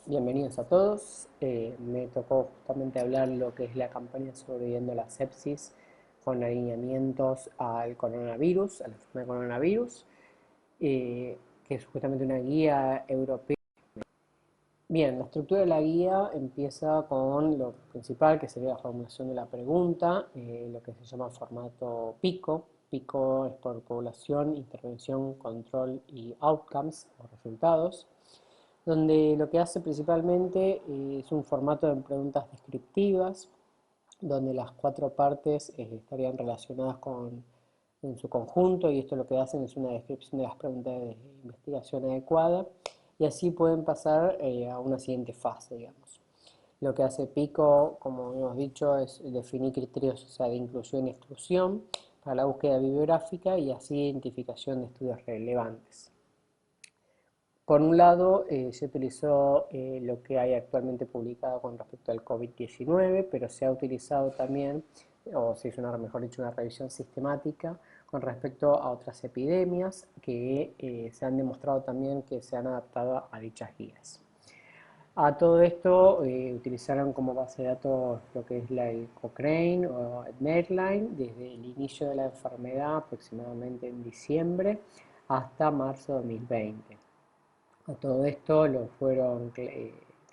Bienvenidos a todos. Me tocó justamente hablar lo que es la campaña Sobreviviendo la Sepsis con alineamientos al coronavirus, a la enfermedad de coronavirus, que es justamente una guía europea. Bien, la estructura de la guía empieza con lo principal, que sería la formulación de la pregunta, lo que se llama formato PICO. PICO es por población, intervención, control y outcomes, o resultados, donde lo que hace principalmente es un formato de preguntas descriptivas, donde las cuatro partes estarían relacionadas en su conjunto, y esto lo que hacen es una descripción de las preguntas de investigación adecuada, y así pueden pasar a una siguiente fase, digamos. Lo que hace PICO, como hemos dicho, es definir criterios, o sea, de inclusión y exclusión para la búsqueda bibliográfica y así identificación de estudios relevantes. Por un lado, se utilizó lo que hay actualmente publicado con respecto al COVID-19, pero se ha utilizado también, o se hizo mejor dicho, una revisión sistemática con respecto a otras epidemias que se han demostrado también que se han adaptado a dichas guías. A todo esto utilizaron como base de datos lo que es el Cochrane o Medline desde el inicio de la enfermedad, aproximadamente en diciembre, hasta marzo de 2020. A todo esto lo fueron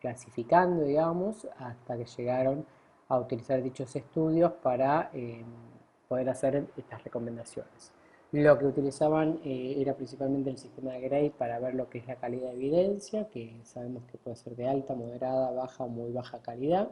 clasificando, digamos, hasta que llegaron a utilizar dichos estudios para poder hacer estas recomendaciones. Lo que utilizaban era principalmente el sistema de Gray para ver lo que es la calidad de evidencia, que sabemos que puede ser de alta, moderada, baja o muy baja calidad.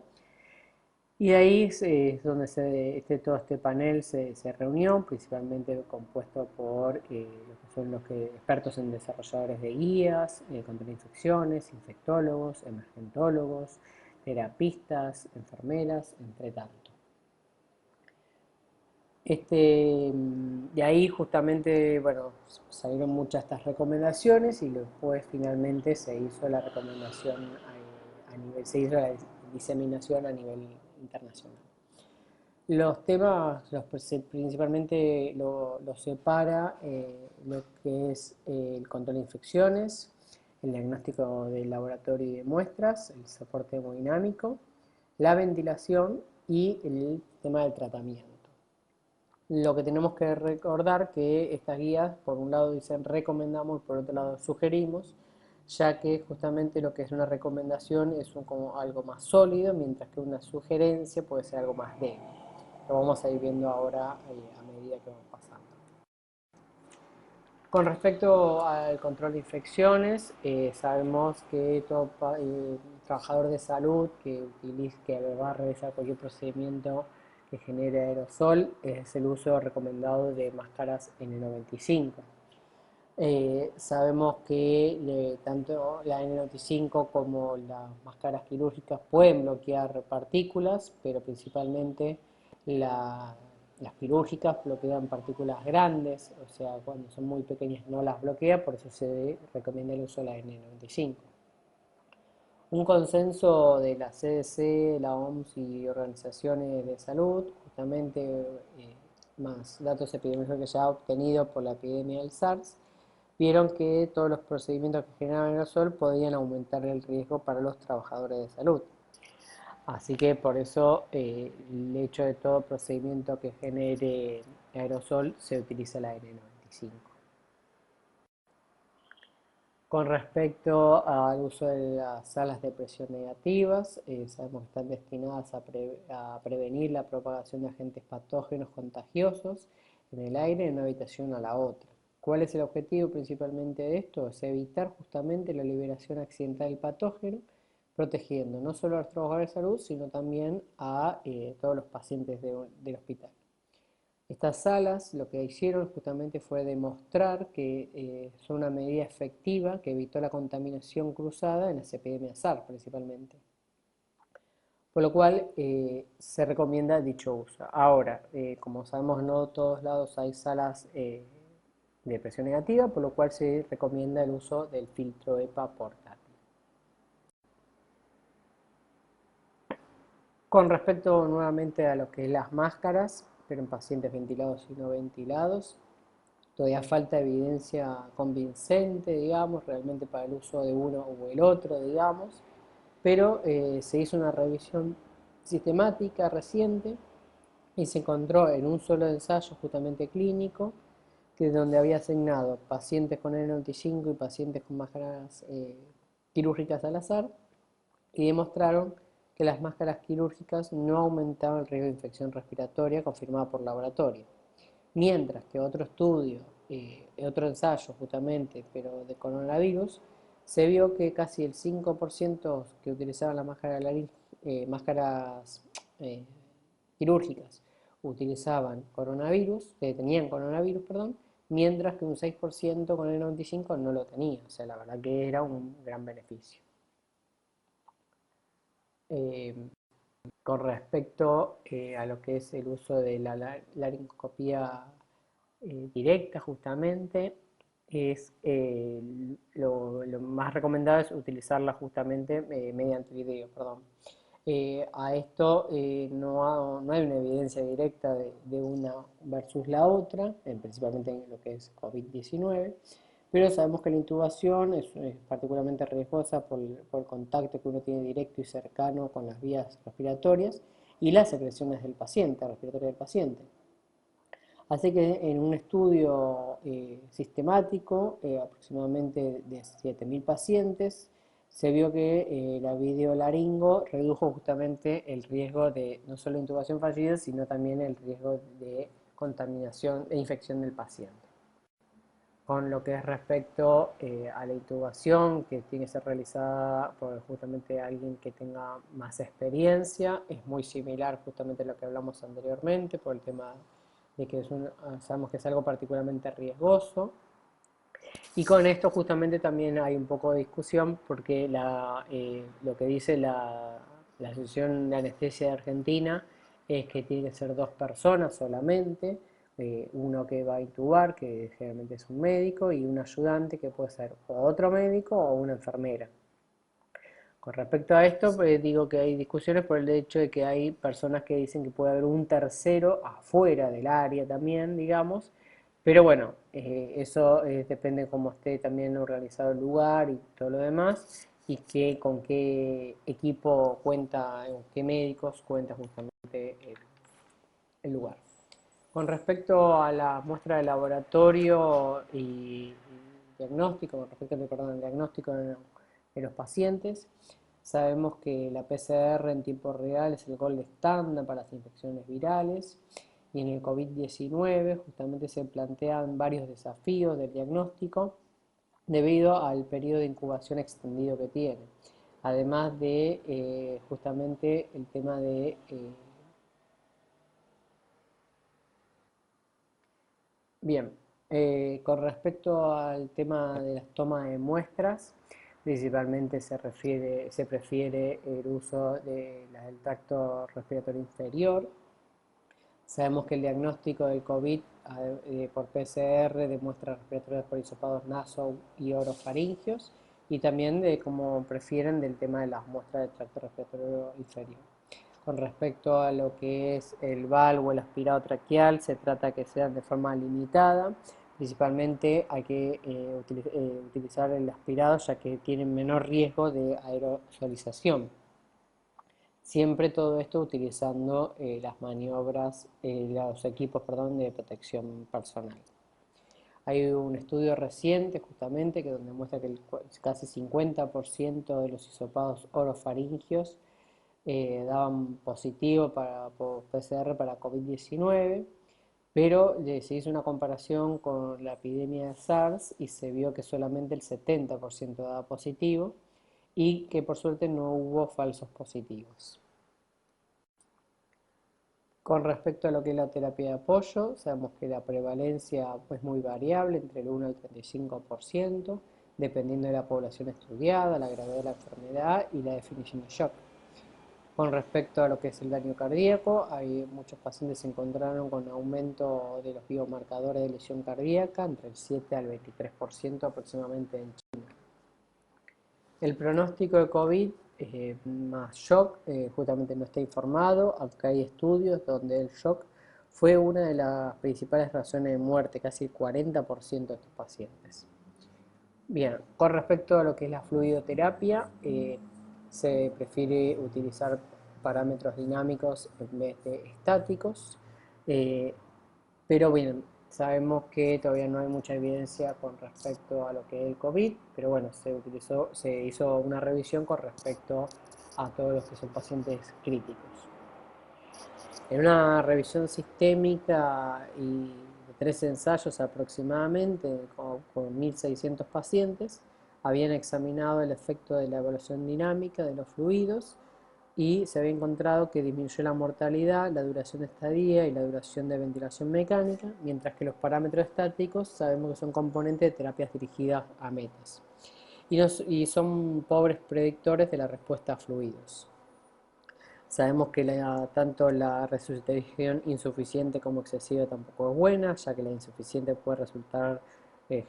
Y ahí es donde todo este panel se reunió, principalmente compuesto por lo que son los expertos en desarrolladores de guías, contra infecciones, infectólogos, emergentólogos, terapistas, enfermeras, entre tanto. De ahí justamente, bueno, salieron muchas de estas recomendaciones y después finalmente se hizo la recomendación se hizo la diseminación a nivel internacional. Los temas principalmente lo separa lo que es el control de infecciones, el diagnóstico del laboratorio y de muestras, el soporte hemodinámico, la ventilación y el tema del tratamiento. Lo que tenemos que recordar que estas guías, por un lado dicen recomendamos y por otro lado sugerimos, ya que justamente lo que es una recomendación es como algo más sólido, mientras que una sugerencia puede ser algo más débil. Lo vamos a ir viendo ahora a medida que vamos pasando. Con respecto al control de infecciones, sabemos que todo trabajador de salud que va a realizar cualquier procedimiento que genere aerosol es el uso recomendado de máscaras N95. Sabemos que tanto la N95 como las máscaras quirúrgicas pueden bloquear partículas, pero principalmente las quirúrgicas bloquean partículas grandes, o sea, cuando son muy pequeñas no las bloquea, por eso se recomienda el uso de la N95. Un consenso de la CDC, la OMS y organizaciones de salud, justamente más datos epidemiológicos que ya ha obtenido por la epidemia del SARS, vieron que todos los procedimientos que generaban aerosol podían aumentar el riesgo para los trabajadores de salud. Así que por eso el hecho de todo procedimiento que genere aerosol se utiliza la N95. Con respecto al uso de las salas de presión negativas, sabemos que están destinadas a prevenir la propagación de agentes patógenos contagiosos en el aire de una habitación a la otra. ¿Cuál es el objetivo principalmente de esto? Es evitar justamente la liberación accidental del patógeno, protegiendo no solo a los trabajadores de salud, sino también a todos los pacientes del hospital. Estas salas lo que hicieron justamente fue demostrar que son una medida efectiva que evitó la contaminación cruzada en las epidemias SARS principalmente. Por lo cual se recomienda dicho uso. Ahora, como sabemos, no en todos lados hay salas de presión negativa, por lo cual se recomienda el uso del filtro EPA portátil. Con respecto nuevamente a lo que es las máscaras, pero en pacientes ventilados y no ventilados, todavía falta evidencia convincente, digamos, realmente para el uso de uno o el otro, digamos. pero se hizo una revisión sistemática reciente y se encontró en un solo ensayo justamente clínico, que es donde había asignado pacientes con N95 y pacientes con máscaras quirúrgicas al azar, y demostraron que las máscaras quirúrgicas no aumentaban el riesgo de infección respiratoria confirmada por laboratorio. Mientras que otro estudio, otro ensayo justamente, pero de coronavirus, se vio que casi el 5% que utilizaban las máscaras quirúrgicas utilizaban coronavirus, tenían coronavirus, perdón, mientras que un 6% con el 95 no lo tenía. O sea, la verdad que era un gran beneficio. Eh, con respecto a lo que es el uso de la laringoscopía directa, justamente, es lo más recomendado es utilizarla justamente mediante video, perdón. A esto no hay una evidencia directa de una versus la otra, principalmente en lo que es COVID-19, pero sabemos que la intubación es particularmente riesgosa por el contacto que uno tiene directo y cercano con las vías respiratorias y las secreciones del paciente, respiratoria del paciente. Así que en un estudio sistemático, aproximadamente de 7.000 pacientes, se vio que la videolaringo redujo justamente el riesgo de no solo intubación fallida, sino también el riesgo de contaminación e infección del paciente. Con lo que es respecto a la intubación, que tiene que ser realizada por justamente alguien que tenga más experiencia, es muy similar justamente a lo que hablamos anteriormente, por el tema de que sabemos que es algo particularmente riesgoso. Y con esto justamente también hay un poco de discusión porque lo que dice la Asociación de Anestesia de Argentina es que tiene que ser dos personas solamente, uno que va a intubar, que generalmente es un médico, y un ayudante que puede ser o otro médico o una enfermera. Con respecto a esto, digo que hay discusiones por el hecho de que hay personas que dicen que puede haber un tercero afuera del área también, digamos, pero bueno, eso depende de cómo esté también organizado el lugar y todo lo demás, y con qué equipo cuenta, qué médicos cuenta justamente el lugar. Con respecto a la muestra de laboratorio y diagnóstico, con respecto al diagnóstico de los pacientes, sabemos que la PCR en tiempo real es el gold estándar para las infecciones virales y en el COVID-19 justamente se plantean varios desafíos del diagnóstico debido al periodo de incubación extendido que tiene. Además de justamente el tema de bien, con respecto al tema de las tomas de muestras, principalmente se prefiere el uso del tracto respiratorio inferior. Sabemos que el diagnóstico del COVID por PCR demuestra respiratorios por hisopados naso y orofaringios y también de cómo prefieren del tema de las muestras del tracto respiratorio inferior. Con respecto a lo que es el valvo o el aspirado traqueal, se trata que sean de forma limitada. Principalmente hay que utilizar el aspirado ya que tienen menor riesgo de aerosolización. Siempre todo esto utilizando las maniobras, los equipos, perdón, de protección personal. Hay un estudio reciente justamente que donde muestra que casi 50% de los hisopados orofaringios daban positivo por PCR para COVID-19, pero se hizo una comparación con la epidemia de SARS y se vio que solamente el 70% daba positivo y que por suerte no hubo falsos positivos. Con respecto a lo que es la terapia de apoyo, sabemos que la prevalencia es muy variable, entre el 1 al 35%, dependiendo de la población estudiada, la gravedad de la enfermedad y la definición de shock. Con respecto a lo que es el daño cardíaco, hay muchos pacientes se encontraron con aumento de los biomarcadores de lesión cardíaca entre el 7 al 23% aproximadamente en China. El pronóstico de COVID más shock justamente no está informado, aunque hay estudios donde el shock fue una de las principales razones de muerte, casi el 40% de estos pacientes. Bien, con respecto a lo que es la fluidoterapia, se prefiere utilizar parámetros dinámicos en vez de estáticos, pero bien, sabemos que todavía no hay mucha evidencia con respecto a lo que es el COVID, pero bueno, se hizo una revisión con respecto a todos los que son pacientes críticos. En una revisión sistémica y de 3 ensayos aproximadamente, con 1.600 pacientes, habían examinado el efecto de la evaluación dinámica de los fluidos y se había encontrado que disminuyó la mortalidad, la duración de estadía y la duración de ventilación mecánica, mientras que los parámetros estáticos sabemos que son componentes de terapias dirigidas a metas y son pobres predictores de la respuesta a fluidos. Sabemos que tanto la resucitación insuficiente como excesiva tampoco es buena, ya que la insuficiente puede resultar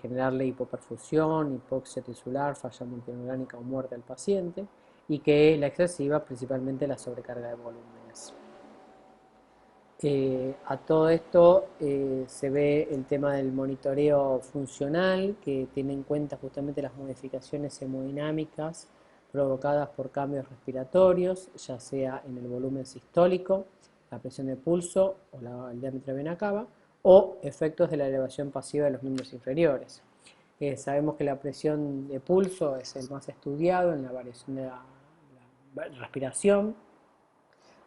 generarle hipoperfusión, hipoxia tisular, falla multiorgánica o muerte al paciente, y que la excesiva principalmente la sobrecarga de volúmenes. A todo esto se ve el tema del monitoreo funcional, que tiene en cuenta justamente las modificaciones hemodinámicas provocadas por cambios respiratorios, ya sea en el volumen sistólico, la presión de pulso o el diámetro de vena cava, o efectos de la elevación pasiva de los miembros inferiores. Sabemos que la presión de pulso es el más estudiado en la variación de la respiración,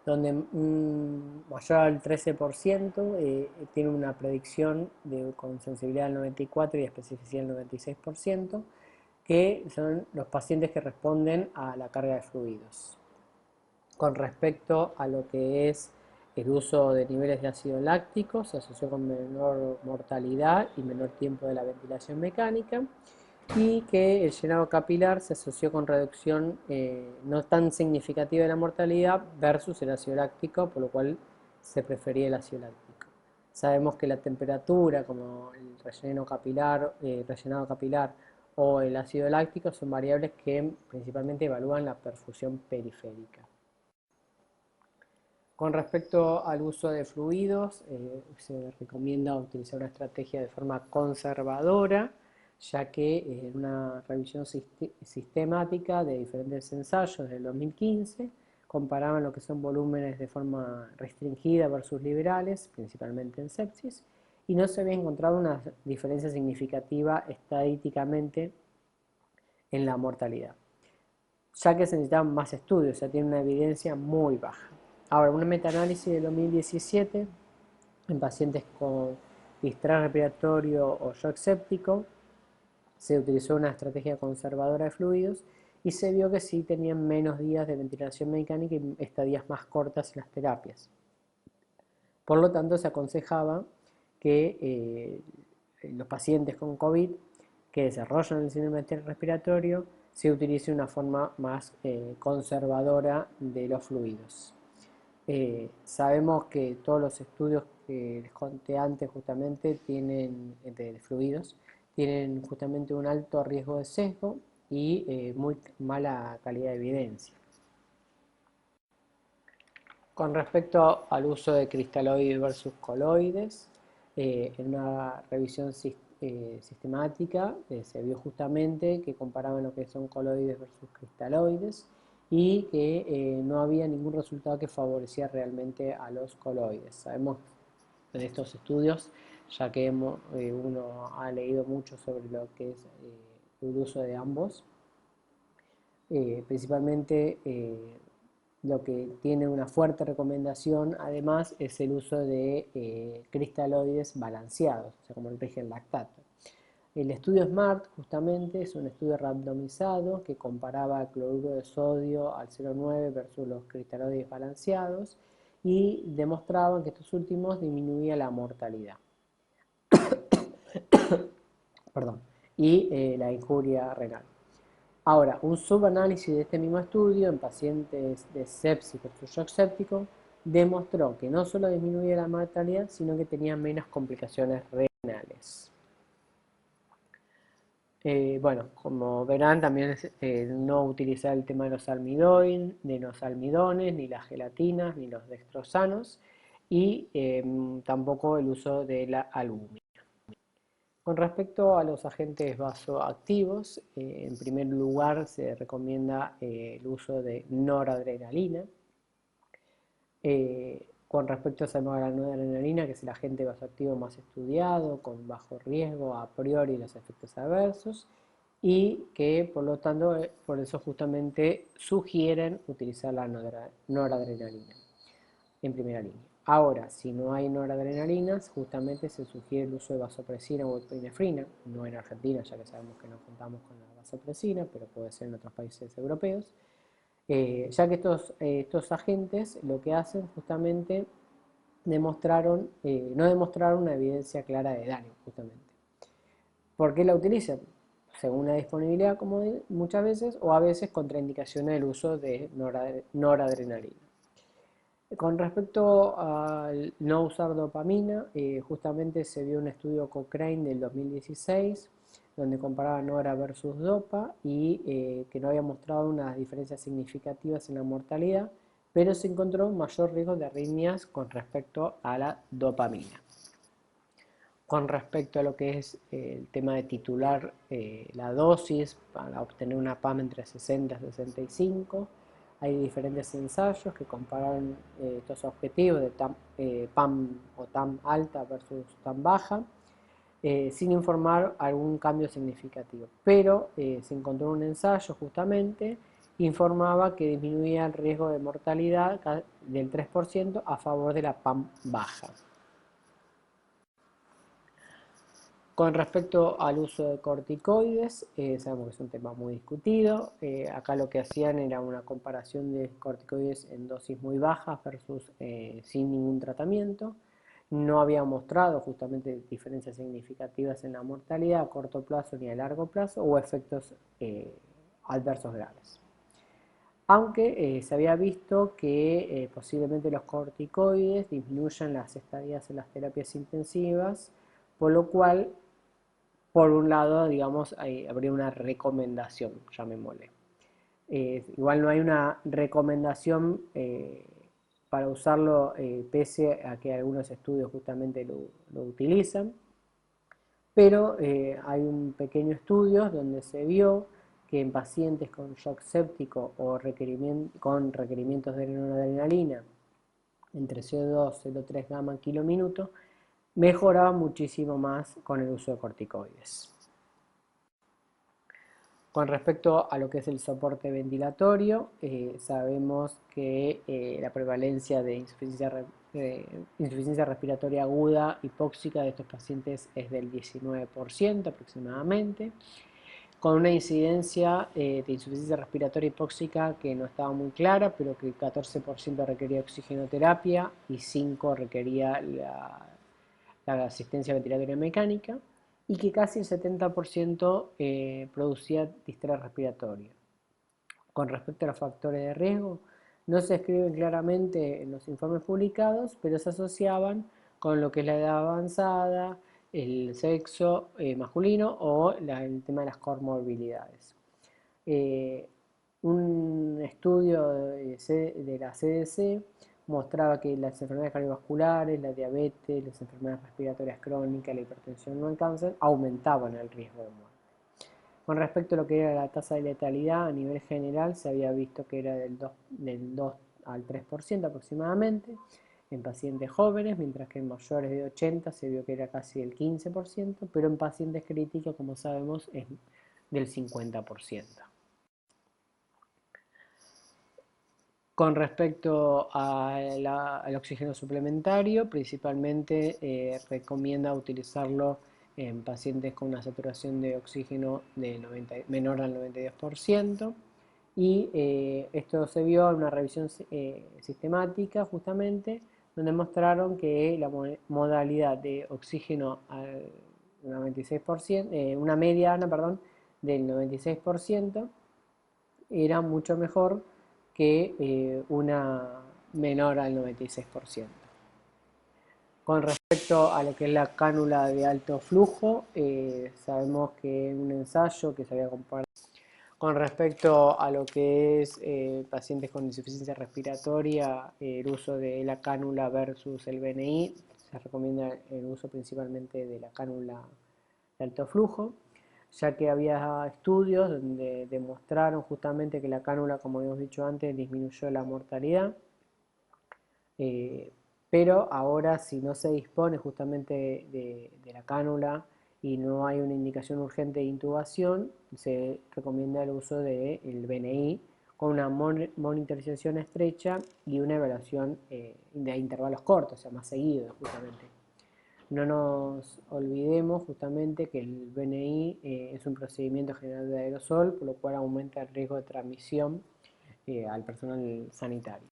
donde mayor al 13% tiene una predicción con sensibilidad del 94% y especificidad del 96%, que son los pacientes que responden a la carga de fluidos. Con respecto a lo que es el uso de niveles de ácido láctico, se asoció con menor mortalidad y menor tiempo de la ventilación mecánica, y que el llenado capilar se asoció con reducción no tan significativa de la mortalidad versus el ácido láctico, por lo cual se prefería el ácido láctico. Sabemos que la temperatura, como el rellenado capilar o el ácido láctico, son variables que principalmente evalúan la perfusión periférica. Con respecto al uso de fluidos, se recomienda utilizar una estrategia de forma conservadora, ya que en una revisión sistemática de diferentes ensayos del 2015 comparaban lo que son volúmenes de forma restringida versus liberales, principalmente en sepsis, y no se había encontrado una diferencia significativa estadísticamente en la mortalidad, ya que se necesitaban más estudios, o sea, tiene una evidencia muy baja. Ahora, una metaanálisis de 2017 en pacientes con distrés respiratorio o shock séptico, se utilizó una estrategia conservadora de fluidos y se vio que sí tenían menos días de ventilación mecánica y estadías más cortas en las terapias. Por lo tanto, se aconsejaba que los pacientes con COVID que desarrollan el síndrome respiratorio se utilice una forma más conservadora de los fluidos. Sabemos que todos los estudios que les conté antes justamente de fluidos tienen justamente un alto riesgo de sesgo y muy mala calidad de evidencia. Con respecto al uso de cristaloides versus coloides, en una revisión sistemática se vio justamente que comparaban lo que son coloides versus cristaloides y que no había ningún resultado que favorecía realmente a los coloides. Sabemos en estos estudios, ya que uno ha leído mucho sobre lo que es el uso de ambos, principalmente lo que tiene una fuerte recomendación además es el uso de cristaloides balanceados, o sea, como el régimen lactato. El estudio SMART justamente es un estudio randomizado que comparaba el cloruro de sodio al 0,9 versus los cristaloides balanceados y demostraban que estos últimos disminuían la mortalidad Perdón, y la injuria renal. Ahora, un subanálisis de este mismo estudio en pacientes de sepsis versus shock séptico demostró que no solo disminuía la mortalidad, sino que tenía menos complicaciones renales. Bueno, como verán, también es no utilizar el tema de los almidones, ni las gelatinas, ni los dextrosanos, y tampoco el uso de la albúmina. Con respecto a los agentes vasoactivos, en primer lugar se recomienda el uso de noradrenalina. Con respecto a la noradrenalina, que es el agente vasoactivo más estudiado, con bajo riesgo a priori los efectos adversos, y que por lo tanto, por eso justamente sugieren utilizar la noradrenalina en primera línea. Ahora, si no hay noradrenalinas, justamente se sugiere el uso de vasopresina o epinefrina, no en Argentina, ya que sabemos que no contamos con la vasopresina, pero puede ser en otros países europeos, ya que estos agentes lo que hacen justamente no demostraron una evidencia clara de daño, justamente. ¿Por qué la utilizan? Según la disponibilidad, como muchas veces, o a veces contraindicaciones del uso de noradrenalina. Con respecto al no usar dopamina, justamente se vio un estudio Cochrane del 2016 donde comparaba Nora versus Dopa y que no había mostrado unas diferencias significativas en la mortalidad, pero se encontró un mayor riesgo de arritmias con respecto a la dopamina. Con respecto a lo que es el tema de titular la dosis para obtener una PAM entre 60 y 65, hay diferentes ensayos que comparan estos objetivos de PAM o TAM alta versus TAM baja, sin informar algún cambio significativo. Pero se encontró un ensayo justamente que informaba que disminuía el riesgo de mortalidad del 3% a favor de la PAM baja. Con respecto al uso de corticoides, sabemos que es un tema muy discutido. Acá lo que hacían era una comparación de corticoides en dosis muy bajas versus sin ningún tratamiento. No había mostrado justamente diferencias significativas en la mortalidad a corto plazo ni a largo plazo o efectos adversos graves. Aunque se había visto que posiblemente los corticoides disminuyan las estadías en las terapias intensivas, por lo cual por un lado, digamos, habría una recomendación, llamémosle. Igual no hay una recomendación para usarlo pese a que algunos estudios justamente lo utilizan, pero hay un pequeño estudio donde se vio que en pacientes con shock séptico o con requerimientos de noradrenalina entre CO2 y CO3 gamma kilominuto, mejoraba muchísimo más con el uso de corticoides. Con respecto a lo que es el soporte ventilatorio, sabemos que la prevalencia de insuficiencia respiratoria aguda hipóxica de estos pacientes es del 19% aproximadamente, con una incidencia de insuficiencia respiratoria hipóxica que no estaba muy clara, pero que el 14% requería oxigenoterapia y 5% requería la asistencia ventilatoria mecánica, y que casi el 70% producía distrés respiratoria. Con respecto a los factores de riesgo, no se escriben claramente en los informes publicados, pero se asociaban con lo que es la edad avanzada, el sexo masculino o el tema de las comorbilidades. Un estudio de la CDC mostraba que las enfermedades cardiovasculares, la diabetes, las enfermedades respiratorias crónicas, la hipertensión no el cáncer, aumentaban el riesgo de muerte. Con respecto a lo que era la tasa de letalidad a nivel general, se había visto que era del 2 al 3% aproximadamente en pacientes jóvenes, mientras que en mayores de 80 se vio que era casi el 15%, pero en pacientes críticos, como sabemos, es del 50%. Con respecto al oxígeno suplementario, principalmente recomienda utilizarlo en pacientes con una saturación de oxígeno menor al 92%, y esto se vio en una revisión sistemática justamente, donde mostraron que la modalidad de oxígeno al 96%, una mediana, perdón, del 96% era mucho mejor que una menor al 96%. Con respecto a lo que es la cánula de alto flujo, sabemos que en un ensayo que se había comparado con respecto a lo que es pacientes con insuficiencia respiratoria, el uso de la cánula versus el BNI, se recomienda el uso principalmente de la cánula de alto flujo, ya que había estudios donde demostraron justamente que la cánula, como habíamos dicho antes, disminuyó la mortalidad. Pero ahora, si no se dispone justamente de la cánula y no hay una indicación urgente de intubación, se recomienda el uso del BNI con una monitorización estrecha y una evaluación de intervalos cortos, o sea, más seguidos justamente. No nos olvidemos justamente que el BNI es un procedimiento general de aerosol, por lo cual aumenta el riesgo de transmisión al personal sanitario.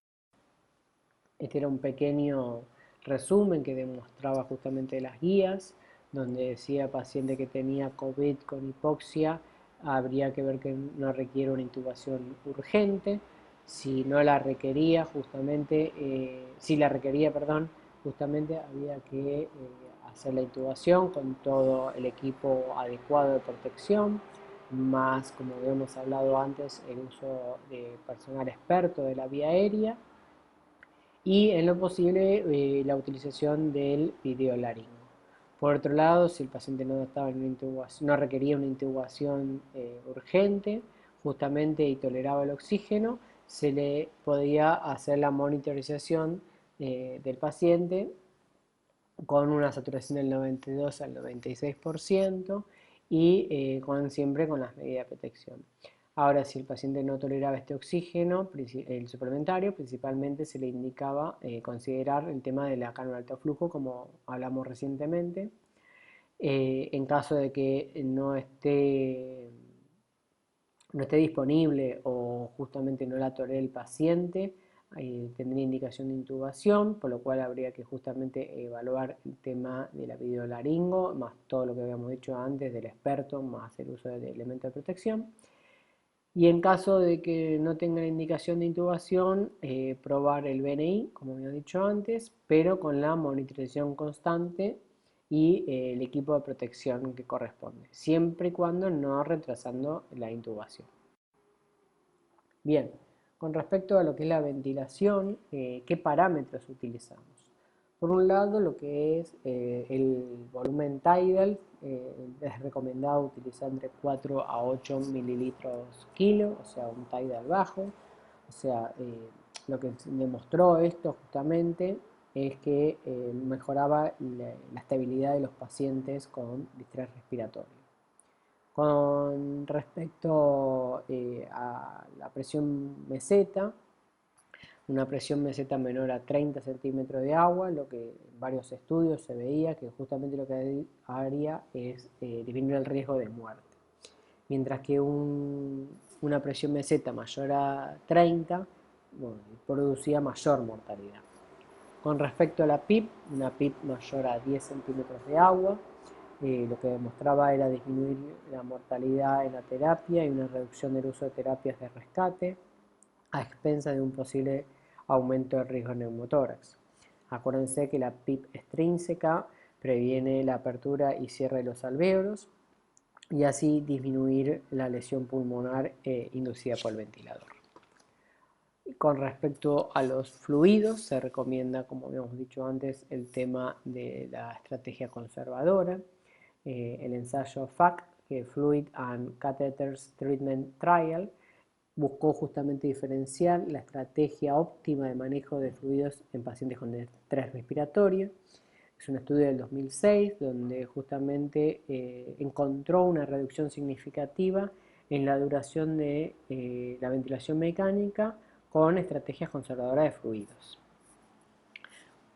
Este era un pequeño resumen que demostraba justamente las guías, donde decía paciente que tenía COVID con hipoxia, habría que ver que no requiere una intubación urgente. Si no la requería, justamente, si la requería, perdón, justamente había que hacer la intubación con todo el equipo adecuado de protección, más, como habíamos hablado antes, el uso de personal experto de la vía aérea y en lo posible la utilización del videolaringo. Por otro lado, si el paciente no, estaba en una intubación, no requería una intubación urgente, justamente y toleraba el oxígeno, se le podía hacer la monitorización del paciente con una saturación del 92 al 96% y siempre con las medidas de protección. Ahora, si el paciente no toleraba este oxígeno, el suplementario, principalmente se le indicaba considerar el tema de la cánula de alto flujo, como hablamos recientemente. En caso de que no esté disponible o justamente no la tolere el paciente, tendría indicación de intubación, por lo cual habría que justamente evaluar el tema de la videolaringo, más todo lo que habíamos dicho antes del experto, más el uso de elementos de protección. Y en caso de que no tenga la indicación de intubación, probar el BNI, como había dicho antes, pero con la monitorización constante y el equipo de protección que corresponde, siempre y cuando no retrasando la intubación. Bien, con respecto a lo que es la ventilación, ¿qué parámetros utilizamos? Por un lado, lo que es el volumen tidal, es recomendado utilizar entre 4 a 8 mililitros kilo, o sea, un tidal bajo. O sea, lo que demostró esto justamente es que mejoraba la estabilidad de los pacientes con distrés respiratorio. Con respecto a la presión meseta, una presión meseta menor a 30 centímetros de agua, lo que en varios estudios se veía que justamente lo que haría es disminuir el riesgo de muerte. Mientras que una presión meseta mayor a 30, bueno, producía mayor mortalidad. Con respecto a la PIP, una PIP mayor a 10 centímetros de agua, lo que demostraba era disminuir la mortalidad en la terapia y una reducción del uso de terapias de rescate a expensas de un posible aumento del riesgo de neumotórax. Acuérdense que la PIP extrínseca previene la apertura y cierre de los alvéolos y así disminuir la lesión pulmonar inducida por el ventilador. Con respecto a los fluidos, se recomienda, como habíamos dicho antes, el tema de la estrategia conservadora, el ensayo FAC, que Fluid and Catheters Treatment Trial, buscó justamente diferenciar la estrategia óptima de manejo de fluidos en pacientes con estrés respiratorio. Es un estudio del 2006 donde justamente encontró una reducción significativa en la duración de la ventilación mecánica con estrategias conservadoras de fluidos.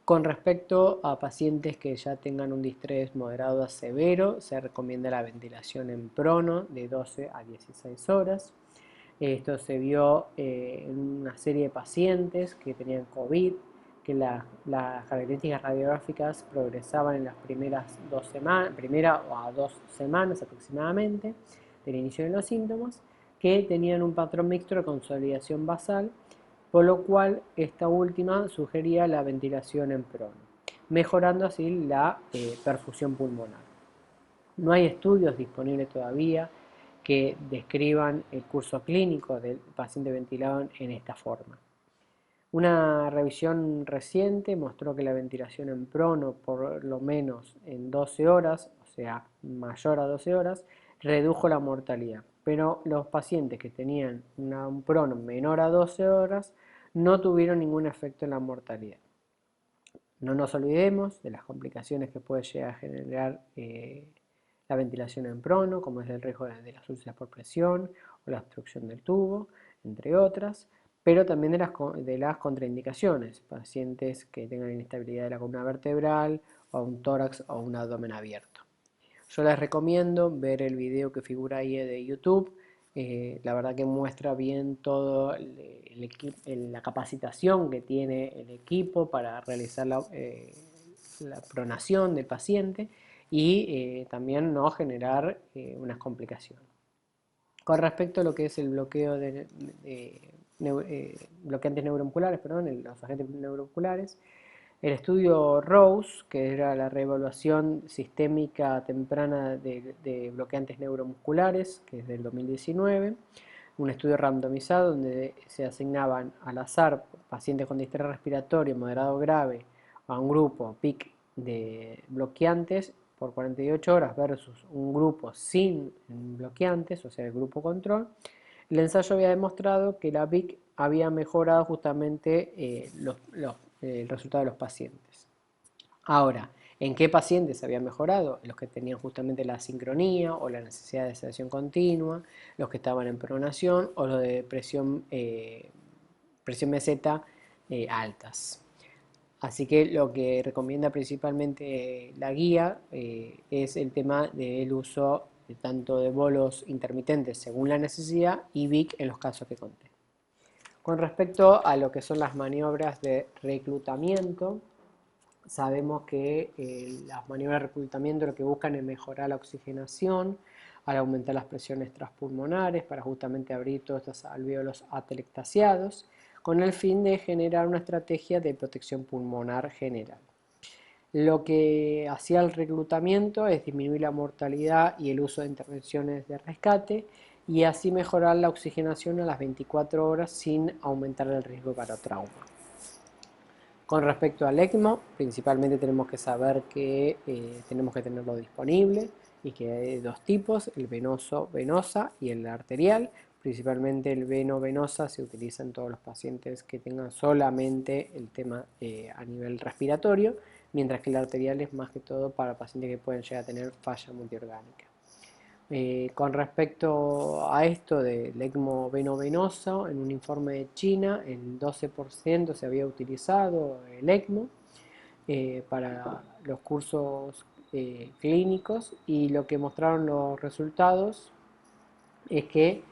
Con respecto a pacientes que ya tengan un distrés moderado a severo, se recomienda la ventilación en prono de 12 a 16 horas. Esto se vio en una serie de pacientes que tenían COVID, que las características radiográficas progresaban en las primeras 2 semanas, primera o a 2 semanas aproximadamente del inicio de los síntomas, que tenían un patrón mixto de consolidación basal, por lo cual esta última sugería la ventilación en prono, mejorando así la perfusión pulmonar. No hay estudios disponibles todavía que describan el curso clínico del paciente ventilado en esta forma. Una revisión reciente mostró que la ventilación en prono, por lo menos en 12 horas, o sea, mayor a 12 horas, redujo la mortalidad. Pero los pacientes que tenían un prono menor a 12 horas no tuvieron ningún efecto en la mortalidad. No nos olvidemos de las complicaciones que puede llegar a generar la ventilación en prono, como es el riesgo de las úlceras por presión o la obstrucción del tubo, entre otras, pero también de las contraindicaciones, pacientes que tengan inestabilidad de la columna vertebral o un tórax o un abdomen abierto. Yo les recomiendo ver el video que figura ahí de YouTube. La verdad que muestra bien todo la capacitación que tiene el equipo para realizar la pronación del paciente y también no generar unas complicaciones. Con respecto a lo que es el bloqueo bloqueantes neuromusculares, perdón, los agentes neuromusculares, el estudio Rose, que era la reevaluación sistémica temprana de bloqueantes neuromusculares, que es del 2019, un estudio randomizado donde se asignaban al azar pacientes con distrés respiratorio moderado o grave a un grupo PIC de bloqueantes por 48 horas versus un grupo sin bloqueantes, o sea, el grupo control. El ensayo había demostrado que la PIC había mejorado justamente el resultado de los pacientes. Ahora, ¿en qué pacientes había mejorado? Los que tenían justamente la sincronía o la necesidad de sedación continua, los que estaban en pronación o los de presión meseta altas. Así que lo que recomienda principalmente la guía es el tema del uso tanto de bolos intermitentes según la necesidad y VIC en los casos que conté. Con respecto a lo que son las maniobras de reclutamiento, sabemos que las maniobras de reclutamiento lo que buscan es mejorar la oxigenación al aumentar las presiones transpulmonares para justamente abrir todos estos alvéolos atelectasiados con el fin de generar una estrategia de protección pulmonar general. Lo que hacía el reclutamiento es disminuir la mortalidad y el uso de intervenciones de rescate y así mejorar la oxigenación a las 24 horas sin aumentar el riesgo para trauma. Con respecto al ECMO, principalmente tenemos que saber que tenemos que tenerlo disponible y que hay dos tipos, el venoso-venosa y el arterial. Principalmente el veno-venosa se utiliza en todos los pacientes que tengan solamente el tema a nivel respiratorio, mientras que el arterial es más que todo para pacientes que pueden llegar a tener falla multiorgánica. Con respecto a esto del ECMO veno-venoso, en un informe de China, el 12% se había utilizado el ECMO para los cursos clínicos y lo que mostraron los resultados es que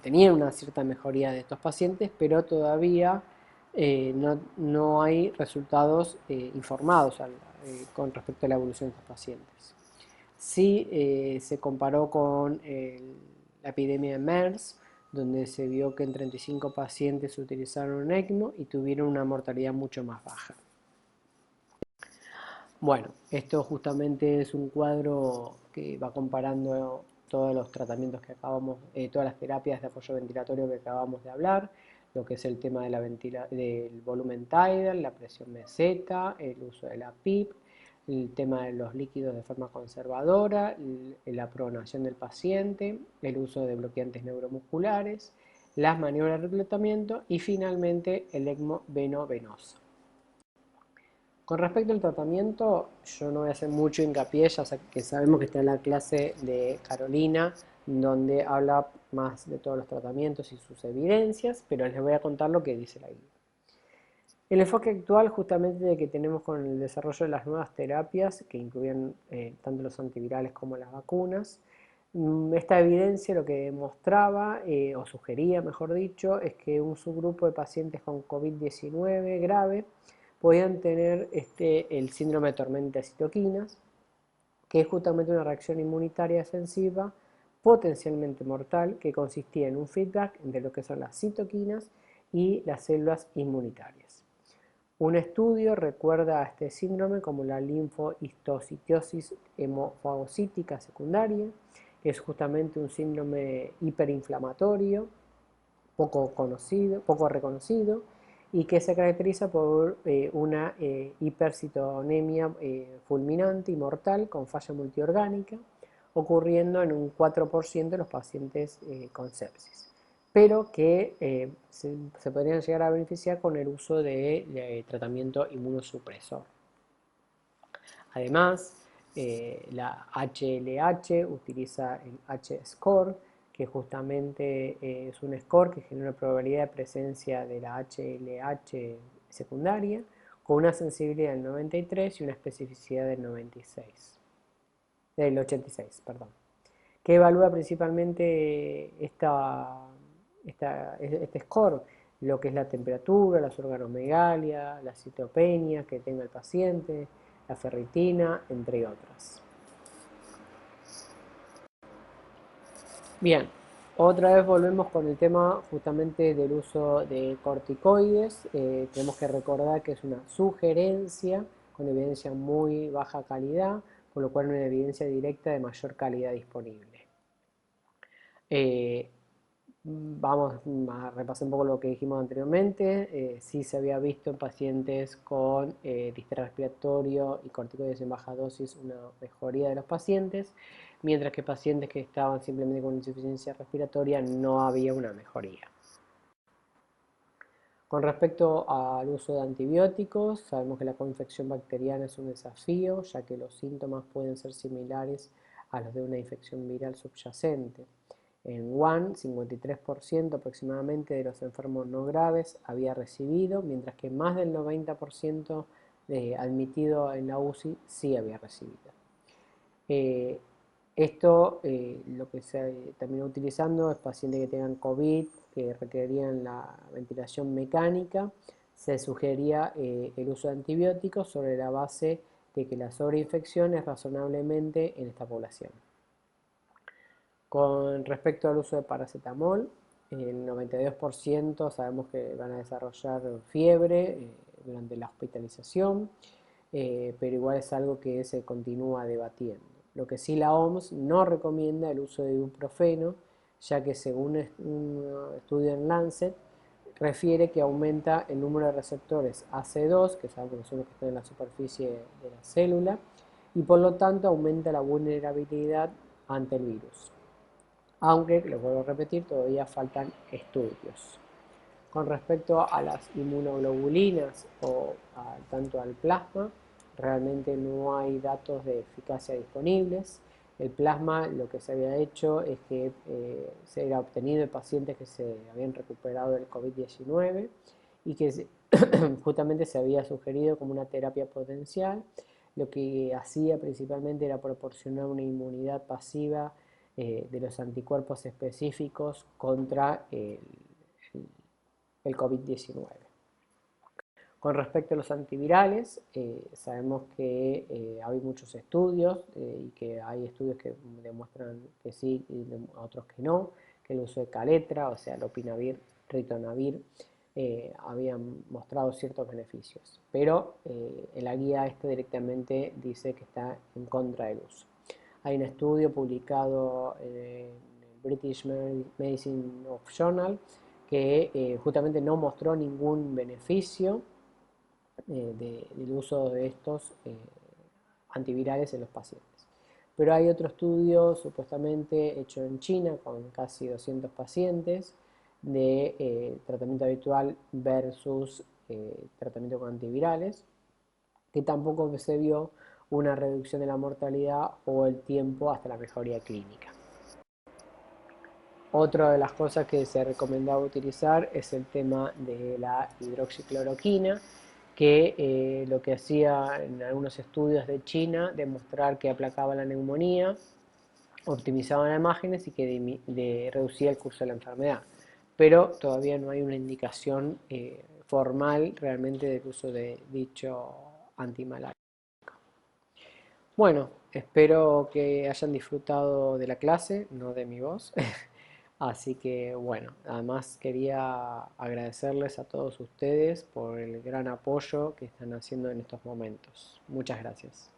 tenían una cierta mejoría de estos pacientes, pero todavía no hay resultados informados con respecto a la evolución de estos pacientes. Sí se comparó con la epidemia de MERS, donde se vio que en 35 pacientes utilizaron un ECMO y tuvieron una mortalidad mucho más baja. Bueno, esto justamente es un cuadro que va comparando todos los tratamientos que todas las terapias de apoyo ventilatorio que acabamos de hablar, lo que es el tema del volumen tidal, la presión meseta, el uso de la PIP, el tema de los líquidos de forma conservadora, la pronación del paciente, el uso de bloqueantes neuromusculares, las maniobras de reclutamiento y finalmente el ECMO veno-venoso. Con respecto al tratamiento, yo no voy a hacer mucho hincapié, ya que sabemos que está en la clase de Carolina, donde habla más de todos los tratamientos y sus evidencias, pero les voy a contar lo que dice la guía. El enfoque actual justamente que tenemos con el desarrollo de las nuevas terapias, que incluyen tanto los antivirales como las vacunas, esta evidencia lo que mostraba, o sugería mejor dicho, es que un subgrupo de pacientes con COVID-19 grave podían tener el síndrome de tormenta de citoquinas, que es justamente una reacción inmunitaria defensiva potencialmente mortal que consistía en un feedback entre lo que son las citoquinas y las células inmunitarias. Un estudio recuerda a este síndrome como la linfohistocitosis hemofagocítica secundaria, que es justamente un síndrome hiperinflamatorio poco reconocido, y que se caracteriza por una hipercitonemia fulminante y mortal con falla multiorgánica, ocurriendo en un 4% de los pacientes con sepsis, pero que se podrían llegar a beneficiar con el uso de tratamiento inmunosupresor. Además, la HLH utiliza el H-score, que justamente es un score que genera una probabilidad de presencia de la HLH secundaria, con una sensibilidad del 93 y una especificidad del 86, perdón, que evalúa principalmente este score, lo que es la temperatura, las organomegalia, la citopenia que tenga el paciente, la ferritina, entre otras. Bien, otra vez volvemos con el tema justamente del uso de corticoides. Tenemos que recordar que es una sugerencia con evidencia muy baja calidad, por lo cual no hay evidencia directa de mayor calidad disponible. Vamos a repasar un poco lo que dijimos anteriormente. Sí se había visto en pacientes con distrés respiratorio y corticoides en baja dosis una mejoría de los pacientes, mientras que pacientes que estaban simplemente con insuficiencia respiratoria no había una mejoría. Con respecto al uso de antibióticos, sabemos que la coinfección bacteriana es un desafío, ya que los síntomas pueden ser similares a los de una infección viral subyacente. En Wuhan, 53% aproximadamente de los enfermos no graves había recibido, mientras que más del 90% admitido en la UCI sí había recibido. Esto lo que se terminó utilizando es pacientes que tengan COVID, que requerían la ventilación mecánica. Se sugería el uso de antibióticos sobre la base de que la sobreinfección es razonablemente en esta población. Con respecto al uso de paracetamol, el 92% sabemos que van a desarrollar fiebre durante la hospitalización, pero igual es algo que se continúa debatiendo. Lo que sí la OMS no recomienda el uso de ibuprofeno, ya que según un estudio en Lancet, refiere que aumenta el número de receptores AC2, que sabemos que son los que están en la superficie de la célula, y por lo tanto aumenta la vulnerabilidad ante el virus. Aunque, les vuelvo a repetir, todavía faltan estudios. Con respecto a las inmunoglobulinas o tanto al plasma, realmente no hay datos de eficacia disponibles. El plasma, lo que se había hecho es que se era obtenido de pacientes que se habían recuperado del COVID-19 y que justamente se había sugerido como una terapia potencial. Lo que hacía principalmente era proporcionar una inmunidad pasiva de los anticuerpos específicos contra el COVID-19. Con respecto a los antivirales, sabemos que hay muchos estudios y que hay estudios que demuestran que sí y otros que no, que el uso de Caletra, o sea, lopinavir, ritonavir, habían mostrado ciertos beneficios, pero en la guía directamente dice que está en contra del uso. Hay un estudio publicado en el British Medicine of Journal que justamente no mostró ningún beneficio del uso de estos antivirales en los pacientes. Pero hay otro estudio supuestamente hecho en China con casi 200 pacientes de tratamiento habitual versus tratamiento con antivirales, que tampoco se vio una reducción de la mortalidad o el tiempo hasta la mejoría clínica. Otra de las cosas que se recomendaba utilizar es el tema de la hidroxicloroquina, que lo que hacía en algunos estudios de China, demostrar que aplacaba la neumonía, optimizaba las imágenes y que reducía el curso de la enfermedad. Pero todavía no hay una indicación formal realmente del uso de dicho antimalárico. Bueno, espero que hayan disfrutado de la clase, no de mi voz. Así que bueno, además quería agradecerles a todos ustedes por el gran apoyo que están haciendo en estos momentos. Muchas gracias.